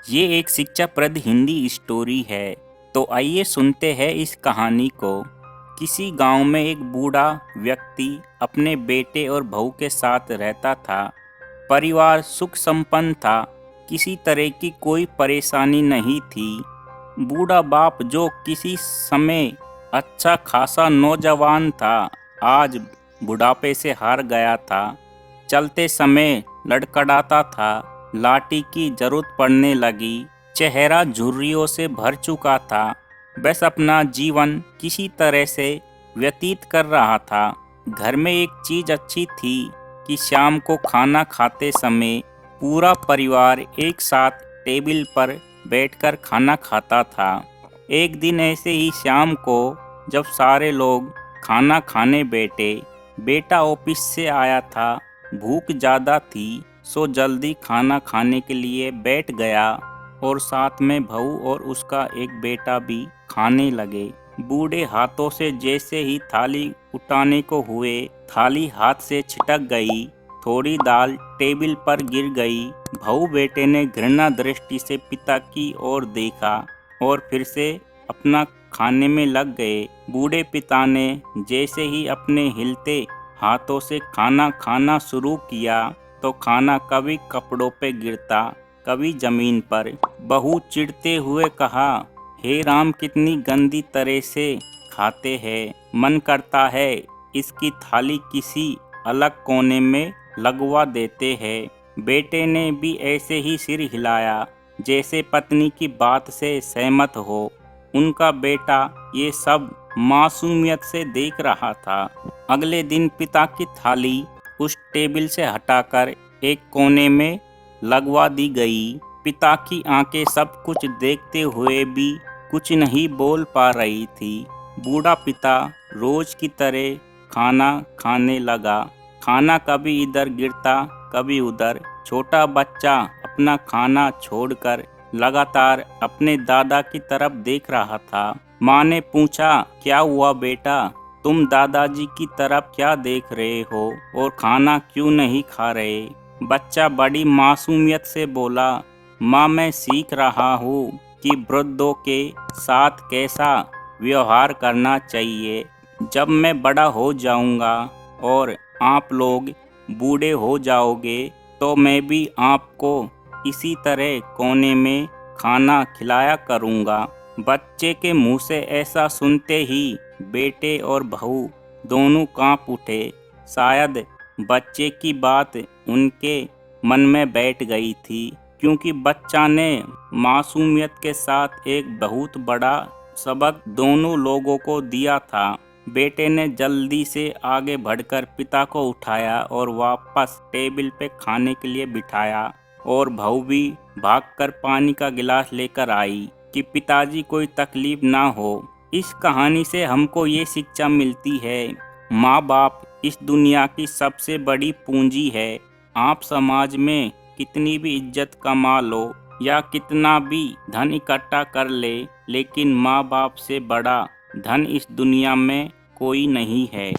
ये एक शिक्षाप्रद हिंदी स्टोरी है। तो आइए सुनते हैं इस कहानी को। किसी गांव में एक बूढ़ा व्यक्ति अपने बेटे और बहू के साथ रहता था। परिवार सुख संपन्न था। किसी तरह की कोई परेशानी नहीं थी। बूढ़ा बाप जो किसी समय अच्छा खासा नौजवान था, आज बुढ़ापे से हार गया था। चलते समय लड़खड़ाता था। लाठी की जरूरत पड़ने लगी। चेहरा झुर्रियों से भर चुका था। बस अपना जीवन किसी तरह से व्यतीत कर रहा था। घर में एक चीज अच्छी थी कि शाम को खाना खाते समय पूरा परिवार एक साथ टेबल पर बैठकर खाना खाता था। एक दिन ऐसे ही शाम को जब सारे लोग खाना खाने बैठे, बेटा ऑफिस से आया था। भूख ज़्यादा थी, सो जल्दी खाना खाने के लिए बैठ गया और साथ में बहू और उसका एक बेटा भी खाने लगे। बूढ़े हाथों से जैसे ही थाली उठाने को हुए, थाली हाथ से छिटक गई। थोड़ी दाल टेबल पर गिर गई। बहू बेटे ने घृणा दृष्टि से पिता की ओर देखा और फिर से अपना खाने में लग गए। बूढ़े पिता ने जैसे ही अपने हिलते हाथों से खाना खाना शुरू किया तो खाना कभी कपड़ों पे गिरता, कभी जमीन पर। बहू चिढ़ते हुए कहा, हे राम, कितनी गंदी तरह से खाते हैं। मन करता है इसकी थाली किसी अलग कोने में लगवा देते हैं। बेटे ने भी ऐसे ही सिर हिलाया जैसे पत्नी की बात से सहमत हो। उनका बेटा ये सब मासूमियत से देख रहा था। अगले दिन पिता की थाली उस टेबल से हटाकर एक कोने में लगवा दी गई। पिता की आंखें सब कुछ देखते हुए भी कुछ नहीं बोल पा रही थी। बूढ़ा पिता रोज की तरह खाना खाने लगा। खाना कभी इधर गिरता, कभी उधर। छोटा बच्चा अपना खाना छोड़कर लगातार अपने दादा की तरफ देख रहा था। माँ ने पूछा, क्या हुआ बेटा, तुम दादाजी की तरफ क्या देख रहे हो और खाना क्यों नहीं खा रहे? बच्चा बड़ी मासूमियत से बोला, माँ, मैं सीख रहा हूँ कि वृद्धों के साथ कैसा व्यवहार करना चाहिए। जब मैं बड़ा हो जाऊंगा और आप लोग बूढ़े हो जाओगे तो मैं भी आपको इसी तरह कोने में खाना खिलाया करूंगा। बच्चे के मुंह से ऐसा सुनते ही बेटे और बहू दोनों कांप उठे। शायद बच्चे की बात उनके मन में बैठ गई थी, क्योंकि बच्चा ने मासूमियत के साथ एक बहुत बड़ा सबक दोनों लोगों को दिया था। बेटे ने जल्दी से आगे बढ़कर पिता को उठाया और वापस टेबल पे खाने के लिए बिठाया, और बहू भी भागकर पानी का गिलास लेकर आई कि पिताजी कोई तकलीफ ना हो। इस कहानी से हमको ये शिक्षा मिलती है, माँ बाप इस दुनिया की सबसे बड़ी पूंजी है। आप समाज में कितनी भी इज्जत कमा लो या कितना भी धन इकट्ठा कर ले, लेकिन माँ बाप से बड़ा धन इस दुनिया में कोई नहीं है।